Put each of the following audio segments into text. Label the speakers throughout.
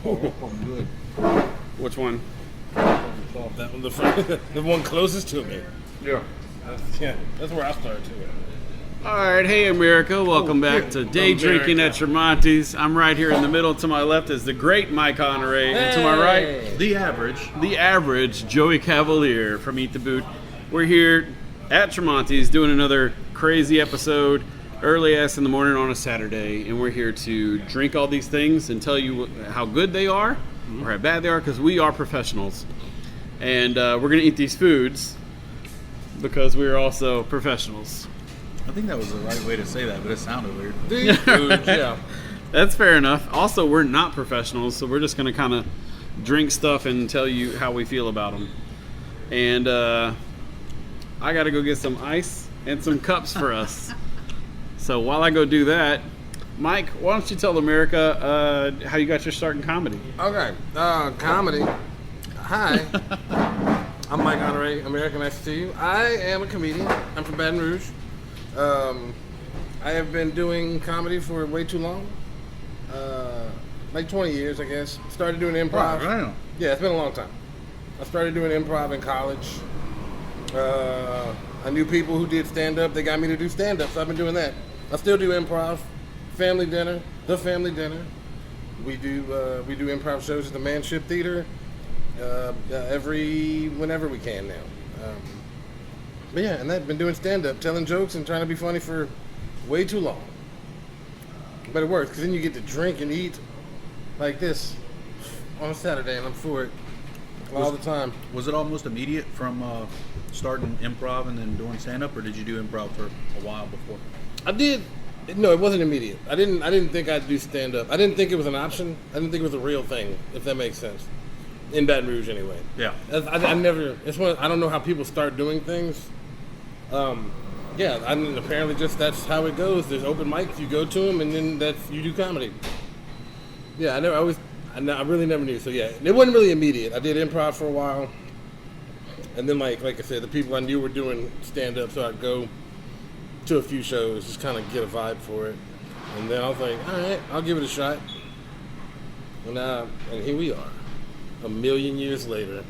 Speaker 1: Oh, good.
Speaker 2: Which one?
Speaker 3: That one, the one closest to me.
Speaker 1: Yeah.
Speaker 3: That's where I started too.
Speaker 2: All right, hey America, welcome back to Day Drinking at Tremonti's. I'm right here in the middle. To my left is the great Mike Honore, and to my right,
Speaker 1: The average
Speaker 2: Joey Cavalier from Eat the Boot. We're here at Tremonti's doing another crazy episode, early ass in the morning on a Saturday, and we're here to drink all these things and tell you how good they are or how bad they are, because we are professionals. And we're going to eat these foods because we're also professionals.
Speaker 1: I think that was the right way to say that, but it sounded weird.
Speaker 3: These foods, yeah.
Speaker 2: That's fair enough. Also, we're not professionals, so we're just going to kind of drink stuff and tell you how we feel about them. And I got to go get some ice and some cups for us. So while I go do that, Mike, why don't you tell America how you got your start in comedy?
Speaker 3: Okay. Comedy. Hi. I'm Mike Honore, American. Nice to see you. I am a comedian. I'm from Baton Rouge. I have been doing comedy for way too long. Like 20 years, I guess. Started doing improv.
Speaker 1: Wow,
Speaker 3: Yeah, it's been a long time. I started doing improv in college. I knew people who did stand-up. They got me to do stand-up, so I've been doing that. I still do improv. Family Dinner. The Family Dinner. We do improv shows at the Manship Theater whenever we can now. But yeah, and I've been doing stand-up, telling jokes and trying to be funny for way too long. But it works, because then you get to drink and eat like this on a Saturday, and I'm for it all the time.
Speaker 1: Was it almost immediate from starting improv and then doing stand-up, or did you do improv for a while before?
Speaker 3: I did. No, it wasn't immediate. I didn't think I'd do stand-up. I didn't think it was an option. I didn't think it was a real thing, if that makes sense. In Baton Rouge, anyway.
Speaker 1: Yeah.
Speaker 3: I never. I don't know how people start doing things. Yeah, I mean, apparently just that's how it goes. There's open mics, you go to them, and then you do comedy. Yeah, I really never knew. So yeah, it wasn't really immediate. I did improv for a while, and then like I said, the people I knew were doing stand up, so I'd go to a few shows, just kind of get a vibe for it, and then I was like, all right, I'll give it a shot. And here we are, a million years later.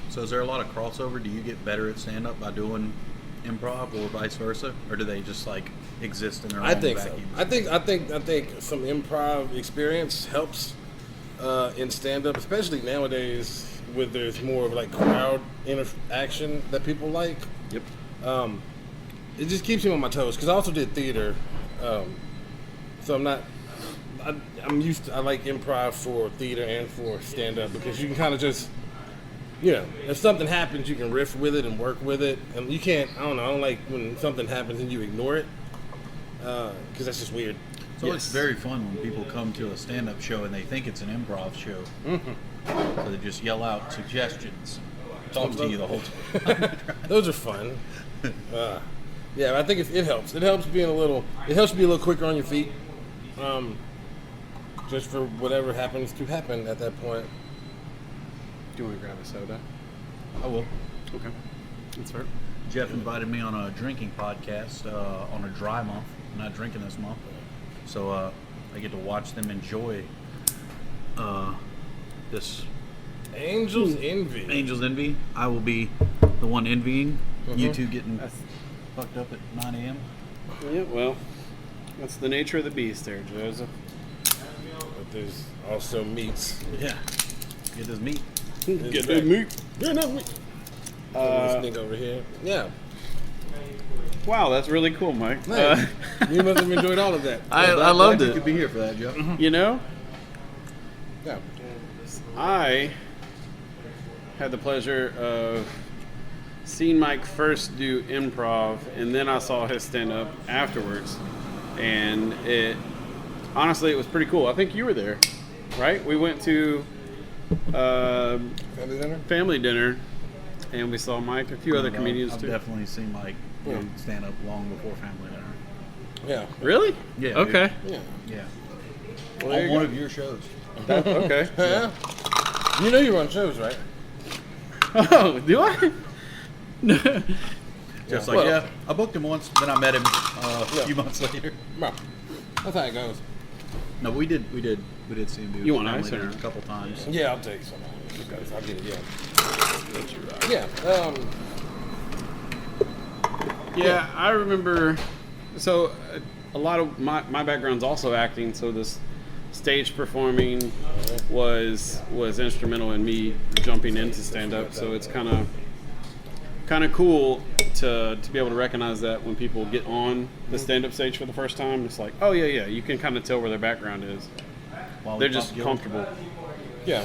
Speaker 1: So is there a lot of crossover? Do you get better at stand-up by doing improv, or vice versa, or do they just like exist in their own
Speaker 3: vacuum?
Speaker 1: So.
Speaker 3: I think some improv experience helps in stand-up, especially nowadays, where there's more of like crowd interaction that people like.
Speaker 2: Yep.
Speaker 3: It just keeps me on my toes, because I also did theater, so I'm used to. I like improv for theater and for stand-up, because you can kind of just, if something happens, you can riff with it and work with it. And you can't, I don't like when something happens and you ignore it, because that's just weird.
Speaker 1: So It's very fun when people come to a stand-up show and they think it's an improv show. Mm-hmm. So they just yell out suggestions, talk to you the whole time.
Speaker 3: Those are fun. Yeah, I think it helps. It helps being it helps you be a little quicker on your feet, just for whatever happens to happen at that point.
Speaker 2: Do you want to grab a soda?
Speaker 1: I will.
Speaker 2: Okay. That's fair.
Speaker 1: Jeff invited me on a drinking podcast on a dry month. I'm not drinking this month. So I get to watch them enjoy this
Speaker 3: Angel's Envy.
Speaker 1: Angel's Envy. I will be the one envying.
Speaker 3: Mm-hmm.
Speaker 1: You two getting fucked up at 9 a.m.
Speaker 2: Yeah, well, that's the nature of the beast there, Joseph.
Speaker 3: But there's also meats.
Speaker 1: Yeah. Get this meat.
Speaker 3: Get that meat. Get that meat. This thing over here. Yeah.
Speaker 2: Wow, that's really cool, Mike.
Speaker 3: Hey, you must have enjoyed all of that.
Speaker 2: I loved
Speaker 1: You
Speaker 2: it.
Speaker 1: could be here for that, Jeff.
Speaker 2: Yeah.
Speaker 3: I
Speaker 2: I had the pleasure of seeing Mike first do improv, and then I saw his stand-up afterwards. And honestly, it was pretty cool. I think you were there, right? We went to family dinner, and we saw Mike, a few other comedians
Speaker 1: I've
Speaker 2: too.
Speaker 1: Definitely seen Mike do stand-up long before family dinner.
Speaker 3: Yeah.
Speaker 2: Really?
Speaker 1: Yeah.
Speaker 2: Okay.
Speaker 3: Yeah.
Speaker 1: Yeah.
Speaker 2: Well, there
Speaker 1: On
Speaker 2: you
Speaker 1: one
Speaker 2: go.
Speaker 1: of your shows.
Speaker 2: Okay.
Speaker 3: Yeah. You know you run shows, right?
Speaker 2: Oh, do I?
Speaker 1: Just
Speaker 3: Well-
Speaker 1: yeah, I booked him once, then I met him a few months later.
Speaker 3: Well, that's how it goes.
Speaker 1: No, we did see him do.
Speaker 2: You want
Speaker 1: family
Speaker 2: ice or-
Speaker 1: dinner a couple times.
Speaker 3: Yeah, I'll take some. Because I'll get it. Yeah.
Speaker 2: Yeah, I remember. So, a lot of my background's also acting. So this stage performing was instrumental in me jumping into stand up. So it's kind of cool to be able to recognize that when people get on the stand up stage for the first time. It's like, oh yeah, you can kind of tell where their background is. They're just comfortable.
Speaker 3: Yeah.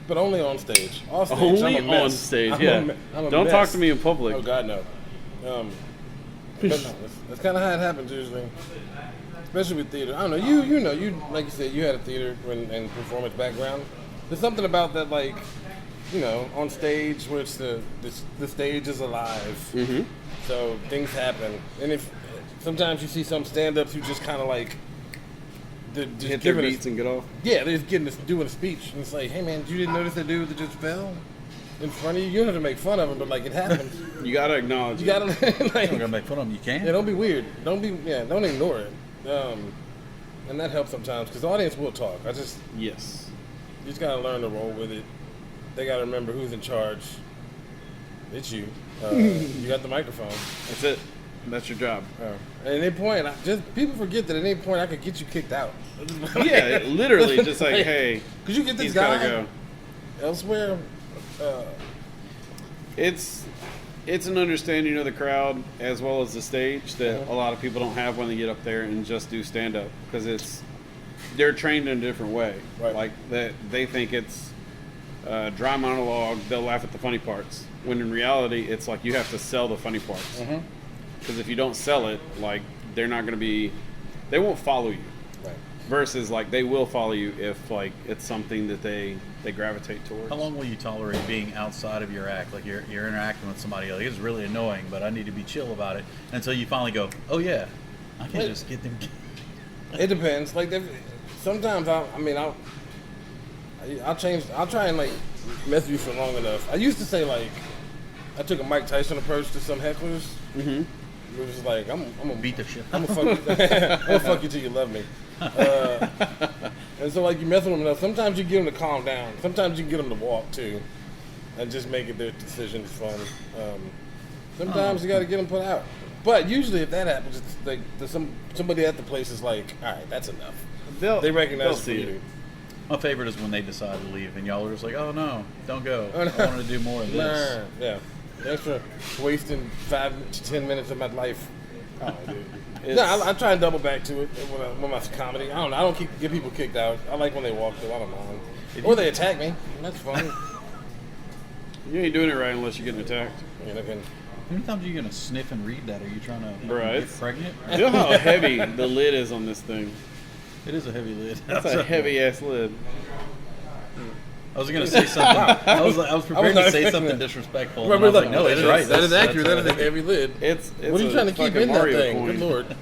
Speaker 3: But only on stage. Off stage,
Speaker 2: Only
Speaker 3: I'm a mess.
Speaker 2: on stage,
Speaker 3: I'm
Speaker 2: yeah.
Speaker 3: I'm a
Speaker 2: Don't
Speaker 3: mess.
Speaker 2: talk to me in public.
Speaker 3: Oh God, no. But no, that's kind of how it happens usually, especially with theater. I don't know. You know, like you said, you had a theater and performance background. There's something about that, like, you know, on stage where it's the stage is alive.
Speaker 2: Mm-hmm.
Speaker 3: So things happen, and if sometimes you see some stand-ups who just kind of like just
Speaker 2: Hit their
Speaker 3: giving
Speaker 2: beats and get off.
Speaker 3: yeah, they're just doing a speech, and it's like, hey man, you didn't notice that dude that just fell in front of you? You don't have to make fun of him, but like it happens.
Speaker 2: You gotta acknowledge
Speaker 3: You
Speaker 2: it.
Speaker 3: gotta like,
Speaker 1: I'm gonna make fun of him. You can.
Speaker 3: yeah, don't be weird. Don't ignore it. And that helps sometimes because the audience will talk.
Speaker 2: Yes.
Speaker 3: You just gotta learn to roll with it. They gotta remember who's in charge. It's you. You got the microphone.
Speaker 2: That's it. That's your job.
Speaker 3: At any point, people forget that at any point I could get you kicked out.
Speaker 2: Yeah, literally, just like, hey,
Speaker 3: could you get this
Speaker 2: he's
Speaker 3: guy
Speaker 2: gotta go.
Speaker 3: elsewhere?
Speaker 2: It's an understanding of the crowd as well as the stage that a lot of people don't have when they get up there and just do stand up because they're trained in a different way.
Speaker 3: Right.
Speaker 2: Like that they think it's dry monologue. They'll laugh at the funny parts when in reality it's like you have to sell the funny parts because if you don't sell it, like they're not going to they won't follow you.
Speaker 3: Right.
Speaker 2: Versus like they will follow you if like it's something that they gravitate towards.
Speaker 1: How long will you tolerate being outside of your act? Like you're interacting with somebody, like it's really annoying, but I need to be chill about it until you finally go, oh yeah, I can just get them.
Speaker 3: It depends. Like sometimes I'll try and like mess with you for long enough. I used to say like I took a Mike Tyson approach to some hecklers. Mm-hmm. It was like I'm gonna
Speaker 1: Beat the shit.
Speaker 3: I'm gonna fuck you till you love me. And so like you mess with them enough. Sometimes you get them to calm down. Sometimes you can get them to walk too, and just make it their decision. It's fun. Sometimes you got to get them put out. But usually if that happens, it's like somebody at the place is like, all right, that's enough. They recognize
Speaker 2: they'll see
Speaker 3: you.
Speaker 2: it.
Speaker 1: My favorite is when they decide to leave and y'all are just like, oh no, don't go.
Speaker 3: Oh, no.
Speaker 1: I want to do more of this.
Speaker 3: Nah, yeah. Thanks for wasting 5 to 10 minutes of my life.
Speaker 2: Oh, dude.
Speaker 3: No, I try and double back to it when my comedy. I don't know. I don't get people kicked out. I like when they walk through. I don't mind. Or they attack me. That's fun.
Speaker 2: You ain't doing it right unless you're getting attacked.
Speaker 3: You know,
Speaker 1: How many times are you going to sniff and read that? Are you trying to
Speaker 2: Right.
Speaker 1: get pregnant?
Speaker 2: Feel how heavy the lid is on this thing.
Speaker 1: It is a heavy lid.
Speaker 2: That's a heavy ass lid.
Speaker 1: I was going to say something. I was prepared
Speaker 3: not
Speaker 1: to say
Speaker 3: expecting
Speaker 1: something
Speaker 3: that.
Speaker 1: disrespectful.
Speaker 3: Right,
Speaker 1: And I was
Speaker 3: like,
Speaker 1: like, no, it's right.
Speaker 3: That is accurate. That
Speaker 1: that's
Speaker 3: is a heavy lid.
Speaker 2: It's
Speaker 3: What are you
Speaker 2: a
Speaker 3: trying to keep
Speaker 2: fucking
Speaker 3: in that
Speaker 2: Mario
Speaker 3: thing?
Speaker 2: coin.
Speaker 3: Good lord.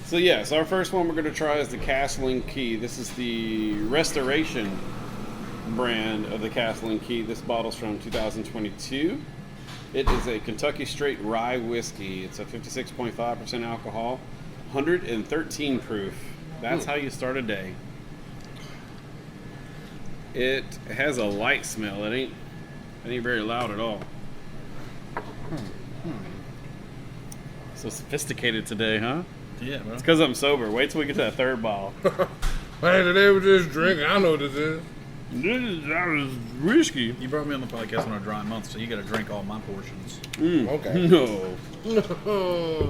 Speaker 2: So yes, our first one we're going to try is the Castling Key. This is the Restoration brand of the Castling Key. This bottle's from 2022. It is a Kentucky Straight Rye Whiskey. It's a 56.5% alcohol, 113 proof. That's how you start a day. It has a light smell. It ain't very loud at all. So sophisticated today, huh?
Speaker 1: Yeah, bro.
Speaker 2: It's because I'm sober. Wait till we get to that third bottle.
Speaker 3: Hey, today we just drinking. I know what this is.
Speaker 2: That was whiskey.
Speaker 1: You brought me on the podcast on a dry month, so you got to drink all my portions.
Speaker 3: Okay.
Speaker 2: No,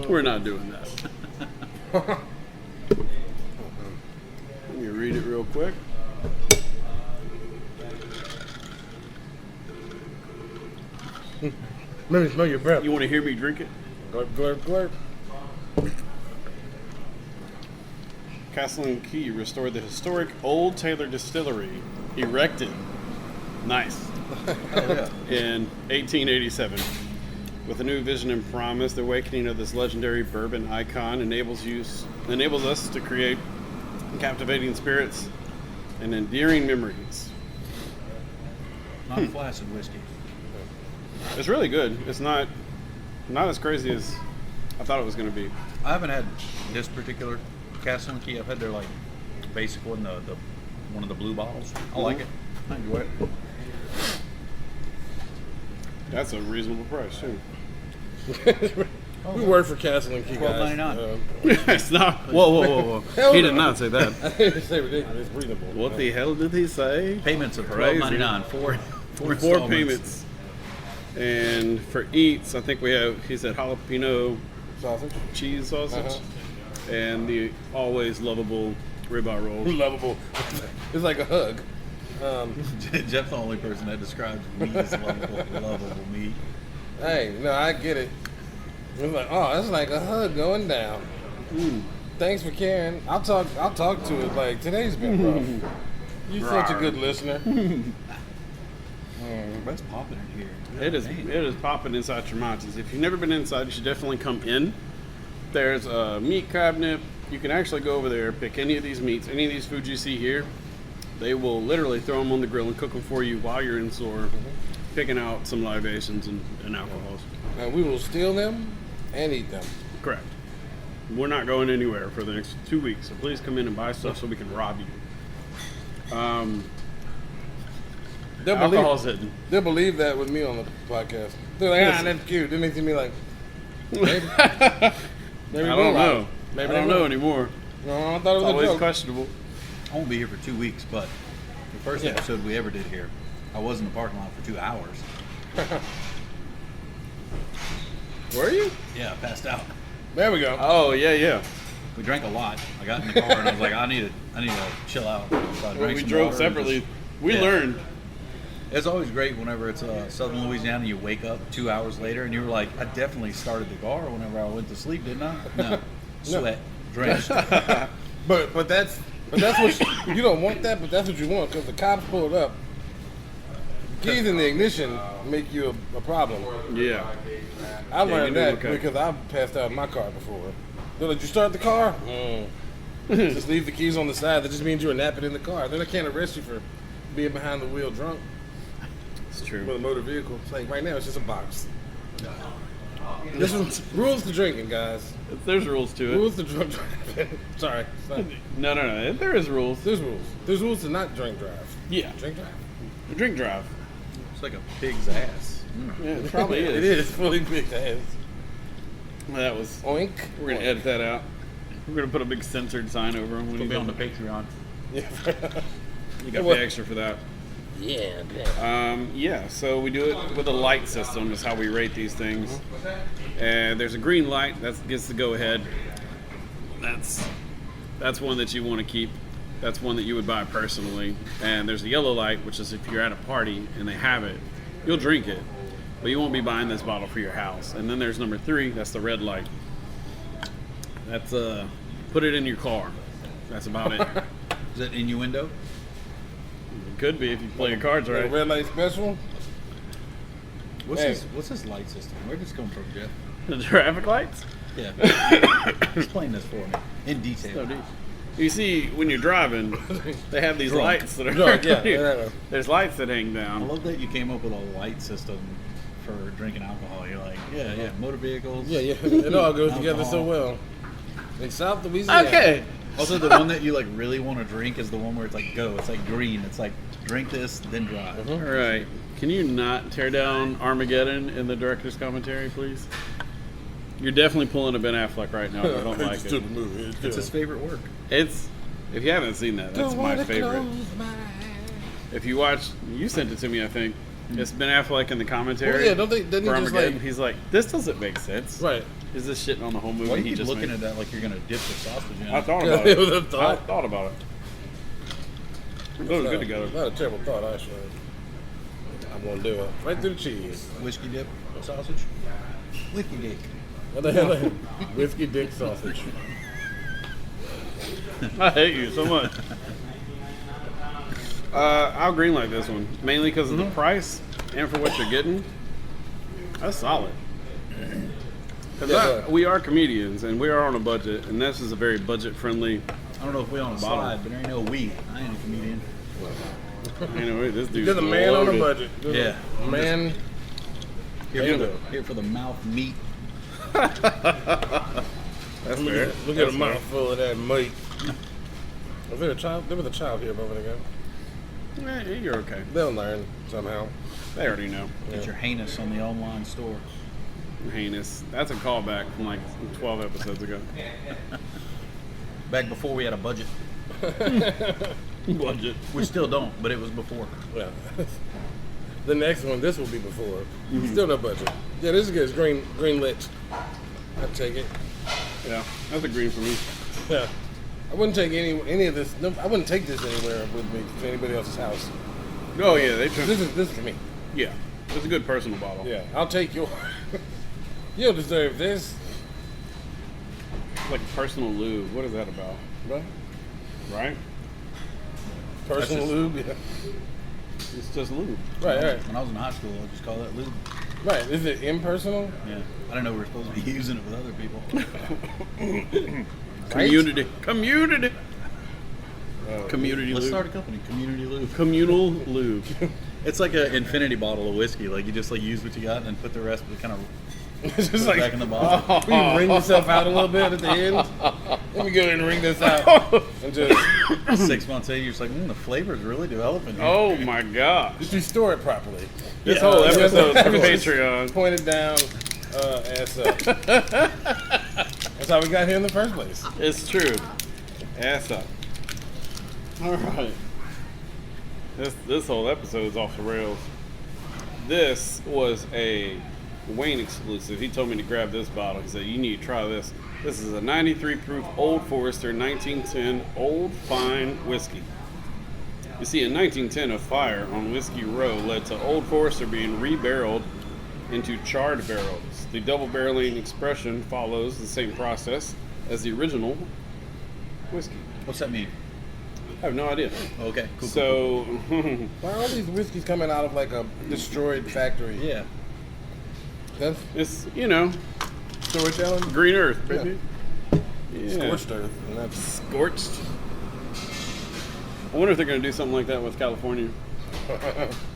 Speaker 2: we're not doing that. Let me read it real quick.
Speaker 3: Let me smell your breath.
Speaker 2: You want to hear me drink it?
Speaker 3: Glurp, glurp, glurp.
Speaker 2: Castling Key restored the historic Old Taylor Distillery, erected, nice, in 1887. With a new vision and promise, the awakening of this legendary bourbon icon enables us to create captivating spirits and endearing memories.
Speaker 1: Not flaccid whiskey.
Speaker 2: It's really good. It's not as crazy as I thought it was going to be.
Speaker 1: I haven't had this particular Castling Key. I've had their like basic one, the one of the blue bottles. I like it. I enjoy it.
Speaker 2: That's a reasonable price too.
Speaker 3: We work for Castle and Key, guys.
Speaker 1: $12.99.
Speaker 2: It's not. Whoa!
Speaker 3: Hell
Speaker 2: He
Speaker 3: no.
Speaker 2: did not say that.
Speaker 3: I didn't say ridiculous. It's reasonable.
Speaker 2: What the hell did he say?
Speaker 1: Payments of
Speaker 2: Crazy.
Speaker 1: $12.99. Four
Speaker 2: Four
Speaker 1: installments.
Speaker 2: payments. And for eats, I think we have. He said jalapeno
Speaker 3: Sausage?
Speaker 2: cheese sausage,
Speaker 3: Uh-huh.
Speaker 2: and the always lovable ribeye rolls.
Speaker 3: Lovable. It's like a hug.
Speaker 1: Jeff's the only person that describes meat as lovable meat.
Speaker 3: Hey, no, I get it. It's like, oh, that's like a hug going down. Thanks for caring. I'll talk to it. Like, today's been rough. You're such a good listener.
Speaker 1: What's popping in here?
Speaker 2: It is.
Speaker 1: Man.
Speaker 2: It is popping inside Tremonti's. If you've never been inside, you should definitely come in. There's a meat cabinet. You can actually go over there, pick any of these meats, any of these foods you see here. They will literally throw them on the grill and cook them for you while you're in store, picking out some libations and alcohols.
Speaker 3: And we will steal them and eat them.
Speaker 2: Correct. We're not going anywhere for the next 2 weeks, so please come in and buy stuff so we can rob you. Alcohol's hidden.
Speaker 3: They'll believe that with me on the podcast. They're like, that's cute. Then they see me like, maybe. Maybe
Speaker 2: I don't know.
Speaker 3: Maybe
Speaker 2: I don't know anymore.
Speaker 3: No, I thought it
Speaker 2: It's
Speaker 3: was a
Speaker 2: always
Speaker 3: joke.
Speaker 2: questionable.
Speaker 1: I won't be here for 2 weeks, but the first
Speaker 3: Yeah.
Speaker 1: episode we ever did here, I was in the parking lot for 2 hours.
Speaker 2: Were you?
Speaker 1: Yeah, I passed out.
Speaker 3: There we go.
Speaker 2: Oh, yeah.
Speaker 1: We drank a lot. I got in the car and I was like, I need to chill out. So I
Speaker 2: When
Speaker 1: drank
Speaker 2: we
Speaker 1: some
Speaker 2: drove
Speaker 1: water and
Speaker 2: separately,
Speaker 1: just-
Speaker 2: we
Speaker 1: Yeah.
Speaker 2: learned.
Speaker 1: It's always great whenever it's Southern Louisiana and you wake up 2 hours later and you were like, I definitely started the car whenever I went to sleep, didn't I? No. Sweat. Drenched.
Speaker 3: But that's what you don't want that, but that's what you want because the cops pulled up. Keys in the ignition make you a problem.
Speaker 2: Yeah.
Speaker 3: I
Speaker 2: you
Speaker 3: learned
Speaker 2: do,
Speaker 3: that
Speaker 2: okay.
Speaker 3: because I've passed out in my car before. They're like, "You start the car? Just leave the keys on the side. That just means you were napping in the car. Then they can't arrest you for being behind the wheel drunk
Speaker 2: It's
Speaker 3: with
Speaker 2: true.
Speaker 3: a motor vehicle. It's like right now, it's just a box. This is rules to drinking, guys.
Speaker 2: There's rules to it.
Speaker 3: Rules to drunk driving. Sorry,
Speaker 2: No. There is rules.
Speaker 3: there's rules. There's rules to not drink drive.
Speaker 2: Yeah.
Speaker 3: Drink drive.
Speaker 2: Drink drive.
Speaker 1: It's like a pig's ass.
Speaker 2: Yeah, it probably is.
Speaker 3: It is fully big ass.
Speaker 2: That was.
Speaker 3: Oink.
Speaker 2: We're gonna edit that out. We're gonna put a big censored sign over him when
Speaker 1: It'll
Speaker 2: he's
Speaker 1: be on the Patreon.
Speaker 3: Yeah.
Speaker 2: You got to
Speaker 3: What?
Speaker 2: pay extra for that.
Speaker 3: Yeah.
Speaker 2: Yeah, so we do it with a light system is how we rate these things. And there's a green light that gets the go ahead. That's one that you want to keep. That's one that you would buy personally. And there's a yellow light, which is if you're at a party and they have it, you'll drink it, but you won't be buying this bottle for your house. And then there's number 3, that's the red light. That's put it in your car. That's about it.
Speaker 1: Is that innuendo?
Speaker 2: Could be if you play your cards
Speaker 3: The
Speaker 2: right.
Speaker 3: red light special.
Speaker 1: What's
Speaker 3: Hey.
Speaker 1: what's this light system? Where did this come from, Jeff?
Speaker 2: The traffic lights.
Speaker 1: Yeah. Explain this for me in detail.
Speaker 2: You see, when you're driving, they have these
Speaker 1: Drunk.
Speaker 2: lights that are.
Speaker 3: Drunk, yeah.
Speaker 2: There's lights that hang
Speaker 1: I
Speaker 2: down.
Speaker 1: love that you came up with a light system for drinking alcohol. You're like, yeah, motor vehicles.
Speaker 3: Yeah, it all goes together so
Speaker 1: Alcohol.
Speaker 3: well. In South Louisiana.
Speaker 2: Okay.
Speaker 1: Also, the one that you like really want to drink is the one where it's like go. It's like green. It's like drink this, then drive.
Speaker 2: All right. Can you not tear down Armageddon in the director's commentary, please? You're definitely pulling a Ben Affleck right now. I don't like
Speaker 3: It's a
Speaker 2: it.
Speaker 3: stupid movie.
Speaker 1: It's his favorite work.
Speaker 2: It's if you haven't seen that, that's my favorite. If you watch, you sent it to me, I think. It's Ben Affleck in the commentary.
Speaker 3: Well, yeah, don't they? Doesn't
Speaker 2: for
Speaker 3: he just
Speaker 2: Armageddon.
Speaker 3: like
Speaker 2: He's like, this doesn't make sense.
Speaker 3: right?
Speaker 2: Is this shitting on the whole movie?
Speaker 1: Why do
Speaker 2: he
Speaker 1: you keep
Speaker 2: just
Speaker 1: looking
Speaker 2: made?
Speaker 1: at that like you're gonna dip the sausage in?
Speaker 2: I thought
Speaker 3: Yeah,
Speaker 2: about
Speaker 3: it was
Speaker 2: it.
Speaker 3: a thought.
Speaker 2: I thought about it. It was good together.
Speaker 3: Not a terrible thought, actually. I'm gonna do it right through the cheese.
Speaker 1: Whiskey dip sausage. Whiskey dick.
Speaker 3: What the hell? Whiskey dick sausage.
Speaker 2: I hate you so much. I'll green like this one mainly because of the price and for what you're getting. That's solid. 'Cause
Speaker 3: Yeah.
Speaker 2: we are comedians and we are on a budget, and this is a very budget friendly.
Speaker 1: I don't know if we on a
Speaker 2: Bottle.
Speaker 1: slide, but there ain't no we. I ain't a comedian.
Speaker 2: Anyway, this dude's
Speaker 3: You're the man on a
Speaker 2: loaded.
Speaker 3: budget. You're
Speaker 1: Yeah.
Speaker 3: the man.
Speaker 1: Here for the mouth meat.
Speaker 2: That's fair.
Speaker 3: Look at a mouthful of that meat. Was there a child? There was a child here a moment ago.
Speaker 2: You're okay.
Speaker 3: They'll learn somehow.
Speaker 2: They already know.
Speaker 1: Get your heinous on the online store.
Speaker 2: Heinous. That's a callback from like 12 episodes ago.
Speaker 1: Back before we had a budget.
Speaker 2: Budget.
Speaker 1: We still don't, but it was before.
Speaker 3: Yeah. The next one, this will be before. Still no budget. Yeah, this is good. It's green lit. I'd take it.
Speaker 2: Yeah, that's a green for me.
Speaker 3: Yeah. I wouldn't take any of this. No, I wouldn't take this anywhere with me to anybody else's house.
Speaker 2: Oh yeah,
Speaker 3: This is for me.
Speaker 2: Yeah, it's a good personal bottle.
Speaker 3: Yeah, I'll take your. You'll deserve this.
Speaker 2: Like personal lube. What is that about?
Speaker 3: Right?
Speaker 2: Right?
Speaker 3: Personal
Speaker 1: just-
Speaker 3: lube. Yeah.
Speaker 2: It's just lube.
Speaker 3: Right.
Speaker 1: When I was in high school, I just call that lube.
Speaker 3: Right. Is it impersonal?
Speaker 1: Yeah. I didn't know we were supposed to be using it with other people.
Speaker 2: Community. Community. Community
Speaker 1: Let's
Speaker 2: lube.
Speaker 1: start a company, Community Lube.
Speaker 2: Communal lube.
Speaker 1: It's like an infinity bottle of whiskey. Like you just like use what you got and then put the rest of it kind of
Speaker 3: It's just like
Speaker 1: back in the bottle.
Speaker 3: will you wring yourself out a little bit at the end? Let me go ahead and wring this out and just
Speaker 1: 6 months later, you're just like, the flavor's really developing here.
Speaker 2: Oh my gosh.
Speaker 3: just restore it properly.
Speaker 2: This
Speaker 1: Yeah.
Speaker 2: whole episode's for
Speaker 3: Just
Speaker 2: Patreon.
Speaker 3: Point it down, ass up. That's how we got here in the first place.
Speaker 2: It's true. Ass up. All right. This whole episode's off the rails. This was a Wayne exclusive. He told me to grab this bottle. He said, you need to try this. This is a 93 proof Old Forester 1910 Old Fine Whiskey. You see, in 1910, a fire on Whiskey Row led to Old Forester being rebarreled into charred barrels. The double barreling expression follows the same process as the original whiskey.
Speaker 1: What's that mean?
Speaker 2: I have no idea.
Speaker 1: Okay, cool.
Speaker 2: So,
Speaker 3: Why are all these whiskeys coming out of like a destroyed factory?
Speaker 1: Yeah.
Speaker 3: That's
Speaker 2: it's,
Speaker 3: storytelling.
Speaker 2: green earth, baby. Yeah.
Speaker 3: Scorched earth. And that's
Speaker 2: Scorched. I wonder if they're going to do something like that with California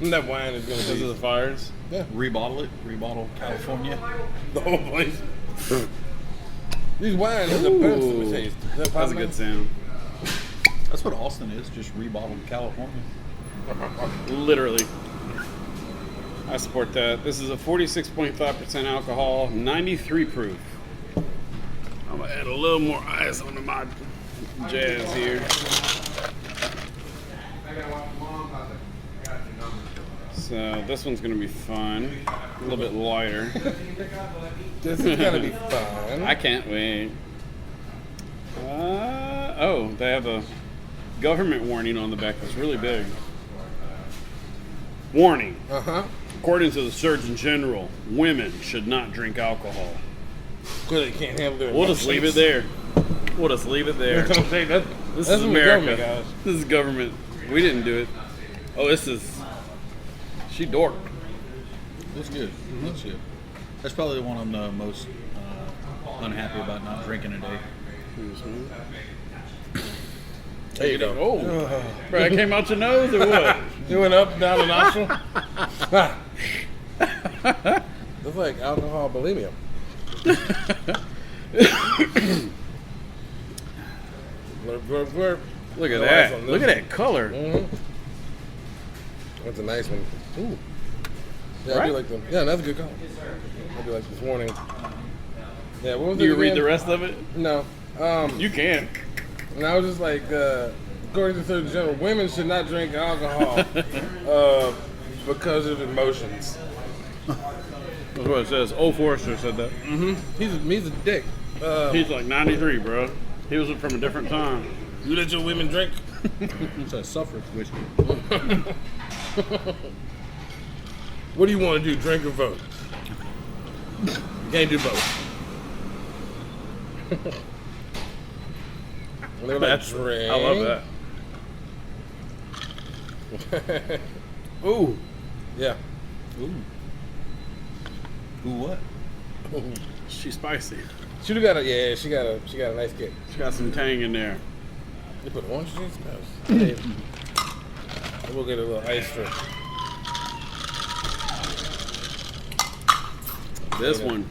Speaker 3: and that wine is going to
Speaker 2: because of
Speaker 3: be
Speaker 2: the fires.
Speaker 1: Rebottle it. Rebottle California.
Speaker 3: the whole place. These wines have the best of a taste. Is that
Speaker 2: That's a
Speaker 3: possible?
Speaker 2: good sound.
Speaker 1: That's what Austin is, just rebottled California.
Speaker 2: Literally. I support that. This is a 46.5% alcohol, 93 proof. I'm going to add a little more ice onto my jazz here. So this one's going to be fun. A little bit lighter.
Speaker 3: This is going to be fun.
Speaker 2: I can't wait. Oh, they have a government warning on the back that's really big. Warning.
Speaker 3: Uh-huh.
Speaker 2: According to the Surgeon General, women should not drink alcohol.
Speaker 3: Because they can't handle their
Speaker 2: We'll just leave it there. We'll just leave it there.
Speaker 3: That's what I'm saying.
Speaker 2: This
Speaker 3: That's
Speaker 2: is
Speaker 3: from the
Speaker 2: America.
Speaker 3: government, guys.
Speaker 2: This is government. We didn't do it. Oh, this is... She dorked.
Speaker 1: That's good. That's good. That's probably the one I'm the most unhappy about not drinking today.
Speaker 3: There you go.
Speaker 2: Oh, bro, that came out your nose or what?
Speaker 3: You went up, down the nostril. That's like alcohol bulimia. Blurp, blurp, blurp.
Speaker 2: Look at
Speaker 3: No ice
Speaker 2: that.
Speaker 3: on this
Speaker 2: Look at
Speaker 3: one.
Speaker 2: that color.
Speaker 3: That's a nice one. Ooh. Yeah, I
Speaker 2: Right?
Speaker 3: do like them. Yeah, that's a good call. I do like this morning. Yeah, what was
Speaker 2: Do
Speaker 3: it
Speaker 2: you read
Speaker 3: again?
Speaker 2: the rest of it?
Speaker 3: No.
Speaker 2: You can.
Speaker 3: And I was just like, according to the Surgeon General, women should not drink alcohol because of emotions.
Speaker 2: That's what it says. Old Forester said that.
Speaker 3: He's a dick.
Speaker 2: He's like 93, bro. He was from a different time.
Speaker 3: You let your women drink?
Speaker 1: It's a suffrage whiskey.
Speaker 3: What do you want to do, drink or vote? You can't do both. That's right.
Speaker 2: I love that. Ooh.
Speaker 3: Yeah.
Speaker 1: Ooh. Ooh, what?
Speaker 2: She's spicy.
Speaker 3: She got she got a nice kick.
Speaker 2: She got some tang in there.
Speaker 3: You put orange juice? No. Hey. We'll get a little ice for
Speaker 2: This one.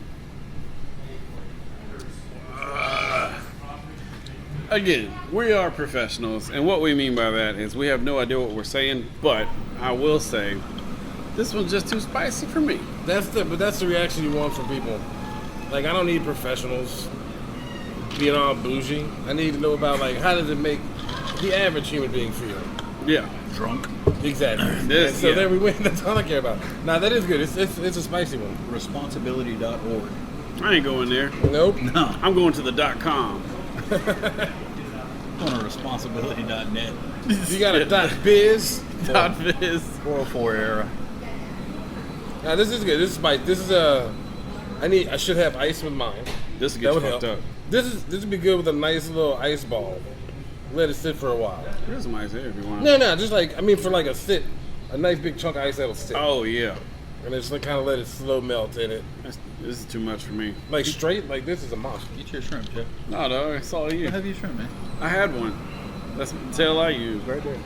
Speaker 2: again, we are professionals, and what we mean by that is we have no idea what we're saying, but I will say this one's just too spicy for me.
Speaker 3: That's the reaction you want from people. Like, I don't need professionals being all bougie. I need to know about, like, how does it make the average human being feel?
Speaker 2: Yeah.
Speaker 1: Drunk.
Speaker 3: Exactly.
Speaker 2: This,
Speaker 3: so
Speaker 2: yeah.
Speaker 3: there we win. That's all I care about. Nah, that is good. It's a spicy one.
Speaker 1: Responsibility.org.
Speaker 2: I ain't going there.
Speaker 3: Nope.
Speaker 1: No.
Speaker 2: I'm going to the .com.
Speaker 1: On a responsibility.net.
Speaker 3: You got a .biz.
Speaker 2: .biz.
Speaker 1: 404 era.
Speaker 3: Now this is good. This is spicy. This is I should have ice with mine.
Speaker 2: This
Speaker 3: That
Speaker 2: gets
Speaker 3: would
Speaker 2: fucked
Speaker 3: help.
Speaker 2: up.
Speaker 3: This would be good with a nice little ice ball. Let it sit for a while.
Speaker 2: There's some ice here if you want.
Speaker 3: No, just like, I mean, for like a nice big chunk of ice that'll sit.
Speaker 2: Oh, yeah.
Speaker 3: And just like kind of let it slow melt in it.
Speaker 2: This is too much for me.
Speaker 3: Like straight, like this is a monster.
Speaker 1: Get your shrimp, Jeff.
Speaker 2: No, dog. It's all you.
Speaker 1: Go have your shrimp, man.
Speaker 2: I had one. That's the tail I used right there.